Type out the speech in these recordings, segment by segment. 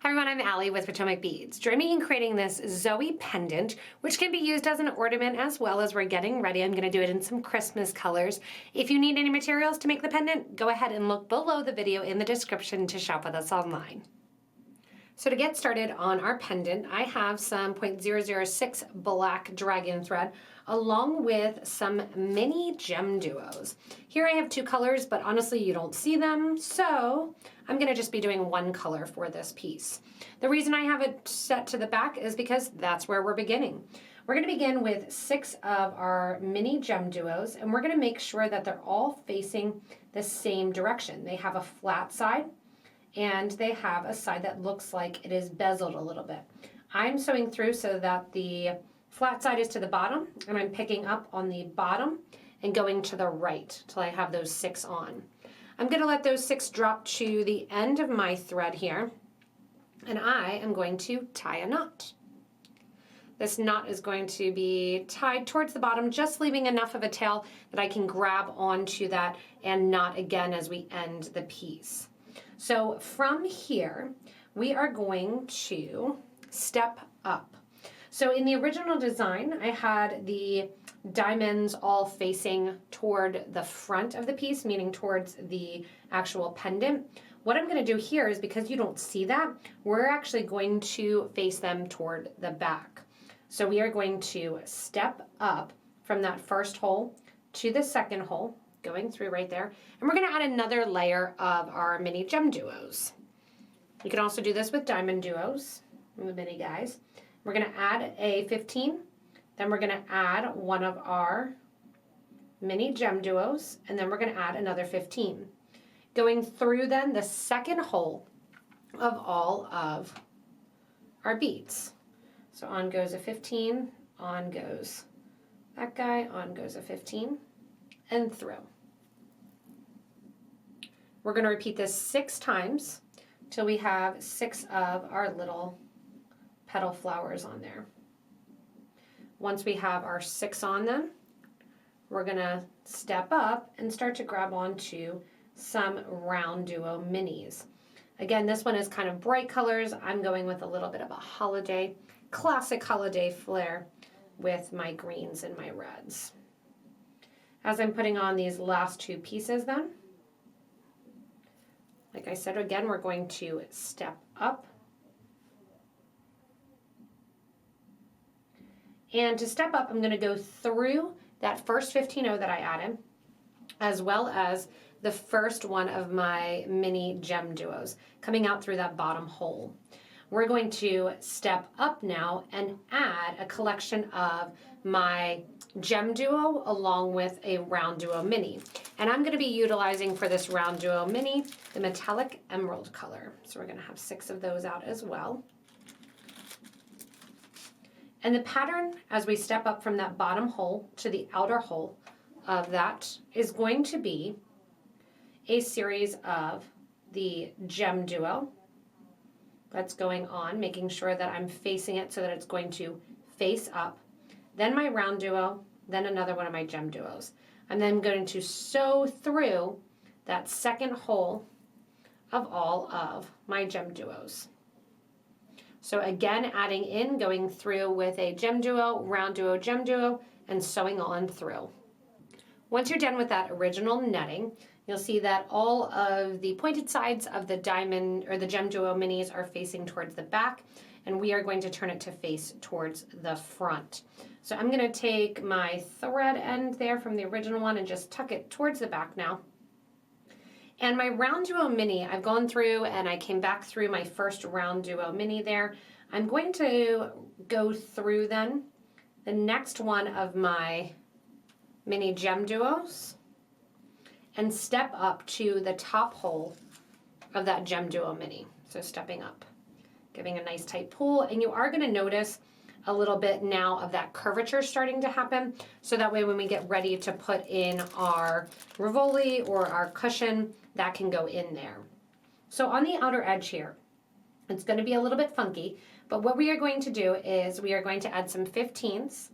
Hi everyone, I'm Allie with PotomacBeads. Join me in creating this Zoe Pendant, which can be used as an ornament as well as we're getting ready. I'm going to do it in some Christmas colors. If you need any materials to make the pendant, go ahead and look below the video in the description to shop with us online. So to get started on our pendant, I have some 0.006 black dragon thread along with some mini GemDuos. Here I have two colors, but honestly you don't see them, so I'm gonna just be doing one color for this piece. The reason I have it set to the back is because that's where we're beginning. We're gonna begin with 6 of our mini GemDuos, and we're gonna make sure that they're all facing the same direction. They have a flat side, and they have a side that looks like it is bezeled a little bit. I'm sewing through so that the flat side is to the bottom, and I'm picking up on the bottom and going to the right till I have those 6 on. I'm going to let those 6 drop to the end of my thread here, and I am going to tie a knot. This knot is going to be tied towards the bottom, just leaving enough of a tail that I can grab onto that and knot again as we end the piece. So from here, we are going to step up. So in the original design, I had the diamonds all facing toward the front of the piece, meaning towards the actual pendant. What I'm going to do here is, because you don't see that, we're actually going to face them toward the back. So we are going to step up from that first hole to the second hole, going through right there, and we're going to add another layer of our mini GemDuos. You can also do this with diamond duos, the mini guys. We're going to add a 15, then we're going to add one of our mini GemDuos, and then we're going to add another 15. Going through then the second hole of all of our beads. So on goes a 15, on goes that guy, on goes a 15, and through. We're going to repeat this 6 times till we have 6 of our little petal flowers on there. Once we have our 6 on them, we're going to step up and start to grab onto some RounDuo Minis. Again, this one is kind of bright colors. I'm going with a little bit of a holiday, classic holiday flair with my greens and my reds. As I'm putting on these last 2 pieces then, like I said, again, we're going to step up. And to step up, I'm going to go through that first 15-0 that I added, as well as the first one of my mini GemDuos, coming out through that bottom hole. We're going to step up now and add a collection of my GemDuo along with a RounDuo Mini. And I'm going to be utilizing for this RounDuo Mini the metallic emerald color. So we're going to have 6 of those out as well. And the pattern as we step up from that bottom hole to the outer hole of that is going to be a series of the GemDuo that's going on, making sure that I'm facing it so that it's going to face up, then my RounDuo, then another one of my GemDuos. I'm then going to sew through that second hole of all of my GemDuos. So again, adding in, going through with a GemDuo, RounDuo, GemDuo, and sewing on through. Once you're done with that original netting, you'll see that all of the pointed sides of the diamond or the GemDuo minis are facing towards the back, and we are going to turn it to face towards the front. So I'm going to take my thread end there from the original one and just tuck it towards the back now. And my RounDuo Mini, I've gone through and I came back through my first RounDuo Mini there. I'm going to go through then the next one of my mini GemDuos and step up to the top hole of that GemDuo Mini. So stepping up, giving a nice tight pull, and you are going to notice a little bit now of that curvature starting to happen, so that way when we get ready to put in our Rivoli or our cushion, that can go in there. So on the outer edge here, it's going to be a little bit funky, but what we are going to do is we are going to add some 15s,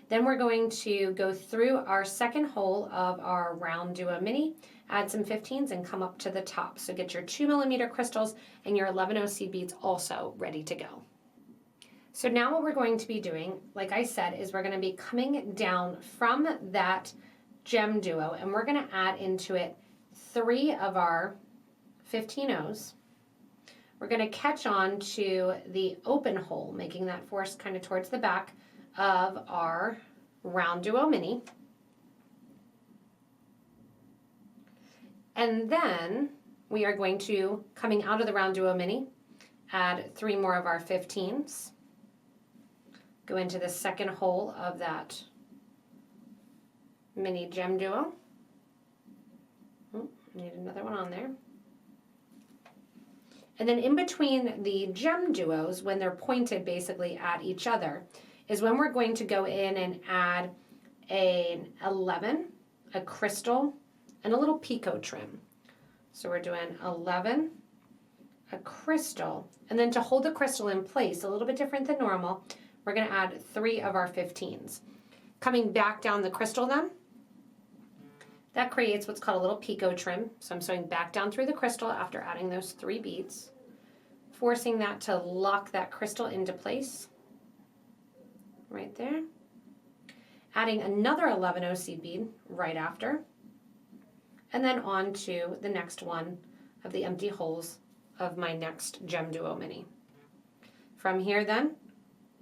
Then we're going to go through our second hole of our RounDuo Mini, add some 15s and come up to the top. So get your 2mm crystals and your 11O seed beads also ready to go. So now what we're going to be doing, like I said, is we're going to be coming down from that GemDuo and we're going to add into it 3 of our 15Os. We're going to catch on to the open hole, making that force kind of towards the back of our RounDuo Mini. And then we are going to, coming out of the RounDuo Mini, add 3 more of our 15s. Go into the second hole of that mini GemDuo. Oh, need another one on there. And then in between the GemDuos, when they're pointed basically at each other, is when we're going to go in and add an 11, a crystal, and a little picot trim. So we're doing 11, a crystal, and then to hold the crystal in place, a little bit different than normal, we're going to add 3 of our 15s. Coming back down the crystal then, that creates what's called a little picot trim. So I'm sewing back down through the crystal after adding those 3 beads, forcing that to lock that crystal into place. Right there. Adding another 11O seed bead right after. And then on to the next one of the empty holes of my next GemDuo Mini. From here then,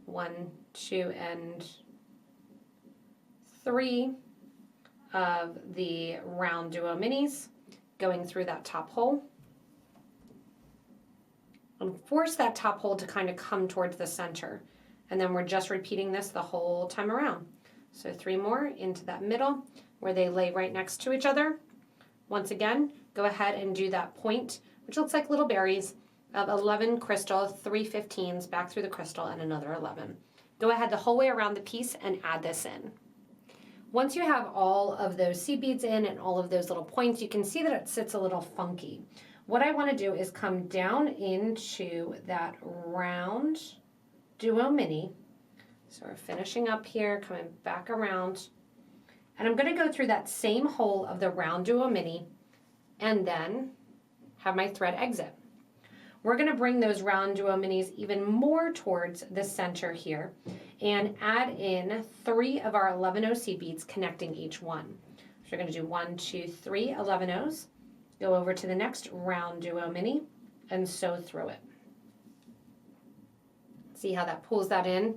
1, 2, and 3 of the RounDuo Minis going through that top hole. And force that top hole to kind of come towards the center. And then we're just repeating this the whole time around. So 3 more into that middle where they lay right next to each other. Once again, go ahead and do that point, which looks like little berries, of 11 crystal, 3 15s back through the crystal, and another 11. Go ahead the whole way around the piece and add this in. Once you have all of those seed beads in and all of those little points, you can see that it sits a little funky. What I want to do is come down into that RounDuo Mini. So we're finishing up here, coming back around. And I'm going to go through that same hole of the RounDuo Mini and then have my thread exit. We're going to bring those RounDuo Minis even more towards the center here and add in 3 of our 11O seed beads connecting each one. So we're going to do 1, 2, 3 11Os, go over to the next RounDuo Mini and sew through it. See how that pulls that in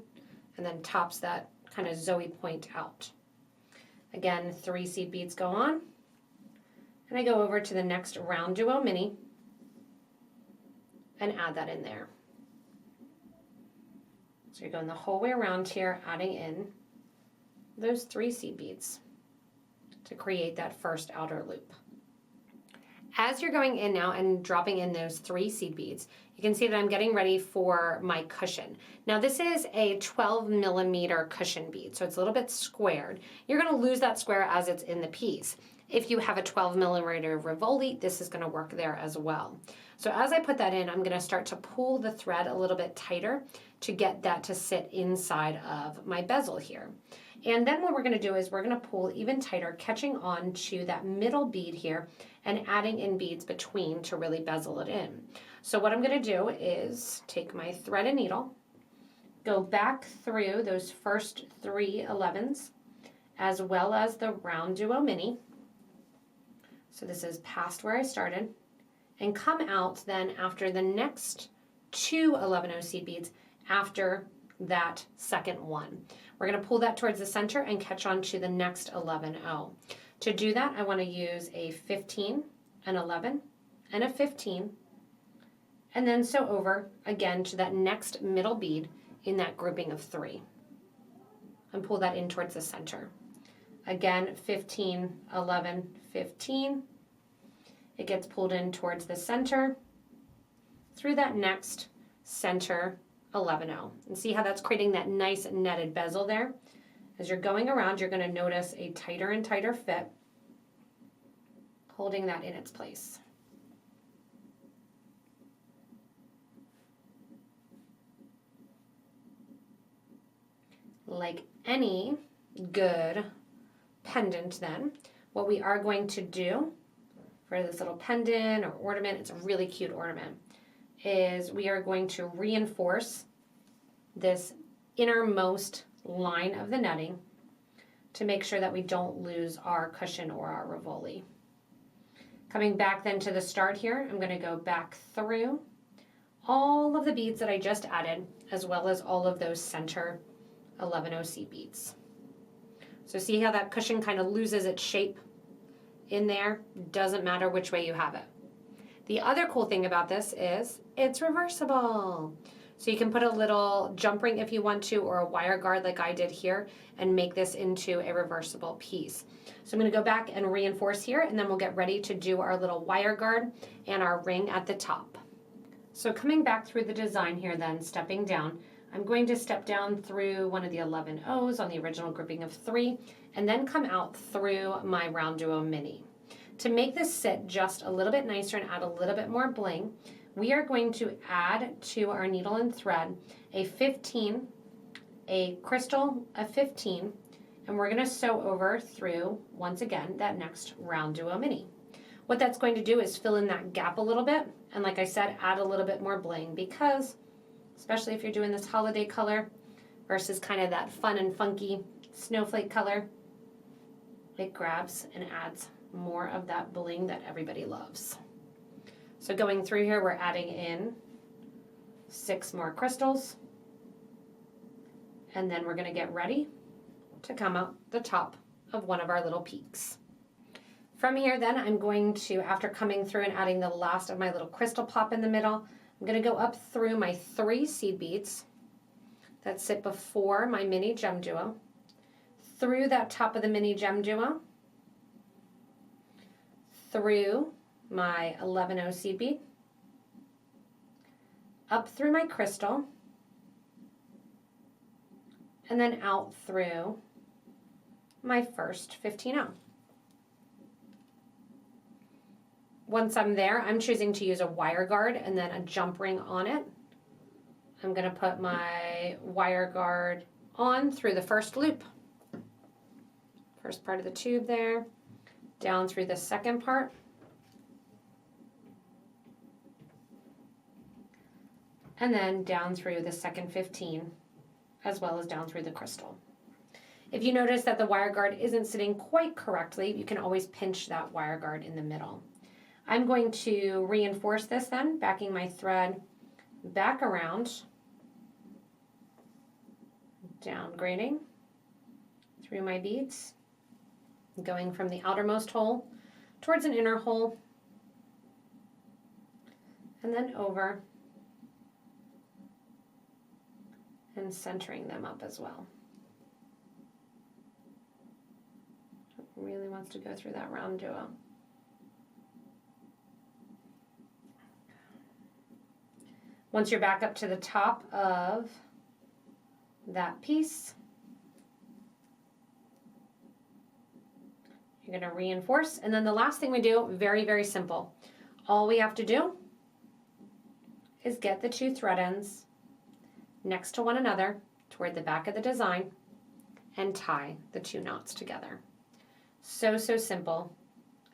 and then tops that kind of Zoe point out. Again, 3 seed beads go on, and I go over to the next RounDuo Mini and add that in there. So you're going the whole way around here, adding in those 3 seed beads to create that first outer loop. As you're going in now and dropping in those 3 seed beads, you can see that I'm getting ready for my cushion. Now this is a 12mm cushion bead, so it's a little bit squared. You're going to lose that square as it's in the piece. If you have a 12mm Rivoli, this is going to work there as well. So as I put that in, I'm going to start to pull the thread a little bit tighter to get that to sit inside of my bezel here. And then what we're going to do is we're going to pull even tighter, catching on to that middle bead here and adding in beads between to really bezel it in. So what I'm going to do is take my thread and needle, go back through those first 3 11s, as well as the RounDuo Mini. So this is past where I started, and come out then after the next 2 11O seed beads after that second one. We're going to pull that towards the center and catch on to the next 11O. To do that, I want to use a 15, an 11, and a 15, and then sew over again to that next middle bead in that grouping of 3. And pull that in towards the center. Again, 15, 11, 15. It gets pulled in towards the center through that next center 11O. And see how that's creating that nice netted bezel there? As you're going around, you're going to notice a tighter and tighter fit, holding that in its place. Like any good pendant then, what we are going to do for this little pendant or ornament, it's a really cute ornament, is we are going to reinforce this innermost line of the netting to make sure that we don't lose our cushion or our Rivoli. Coming back then to the start here, I'm going to go back through all of the beads that I just added, as well as all of those center 11 seed beads. So see how that cushion kind of loses its shape in there? Doesn't matter which way you have it. The other cool thing about this is it's reversible. So you can put a little jump ring if you want to, or a wire guard like I did here, and make this into a reversible piece. So I'm going to go back and reinforce here, and then we'll get ready to do our little wire guard and our ring at the top. So coming back through the design here then, stepping down, I'm going to step down through one of the 11 O's on the original grouping of 3, and then come out through my RounDuo Mini. To make this sit just a little bit nicer and add a little bit more bling, we are going to add to our needle and thread a 15, a crystal of 15, and we're going to sew over through, once again, that next RounDuo Mini. What that's going to do is fill in that gap a little bit, and like I said, add a little bit more bling, because especially if you're doing this holiday color versus kind of that fun and funky snowflake color, it grabs and adds more of that bling that everybody loves. So going through here, we're adding in 6 more crystals, and then we're going to get ready to come out the top of one of our little peaks. From here then, I'm going to, after coming through and adding the last of my little crystal pop in the middle, I'm going to go up through my 3 seed beads that sit before my mini GemDuo, through that top of the mini GemDuo, through my 11 seed bead, up through my crystal, and then out through my first 15 Once I'm there, I'm choosing to use a wire guard and then a jump ring on it. I'm going to put my wire guard on through the first loop, first part of the tube there, down through the second part, and then down through the second 15, as well as down through the crystal. If you notice that the wire guard isn't sitting quite correctly, you can always pinch that wire guard in the middle. I'm going to reinforce this then, backing my thread back around, down grading through my beads, going from the outermost hole towards an inner hole, and then over, and centering them up as well. It really wants to go through that RounDuo. Once you're back up to the top of that piece, you're going to reinforce, and then the last thing we do, very, very simple. All we have to do is get the 2 thread ends next to one another toward the back of the design and tie the 2 knots together. So simple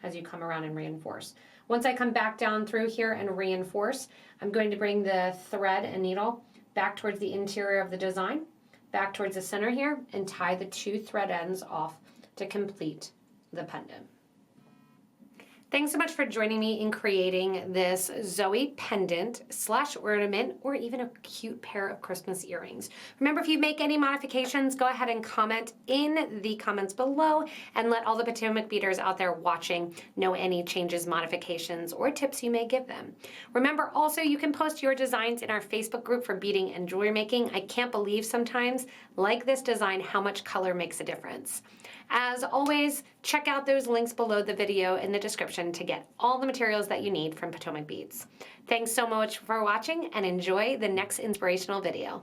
as you come around and reinforce. Once I come back down through here and reinforce, I'm going to bring the thread and needle back towards the interior of the design, back towards the center here, and tie the 2 thread ends off to complete the pendant. Thanks so much for joining me in creating this Zoe pendant / ornament, or even a cute pair of Christmas earrings. Remember, if you make any modifications, go ahead and comment in the comments below and let all the Potomac beaders out there watching know any changes, modifications, or tips you may give them. Remember also, you can post your designs in our Facebook group for beading and jewelry making. I can't believe sometimes, like this design, how much color makes a difference. As always, check out those links below the video in the description to get all the materials that you need from Potomac Beads. Thanks so much for watching, and enjoy the next inspirational video.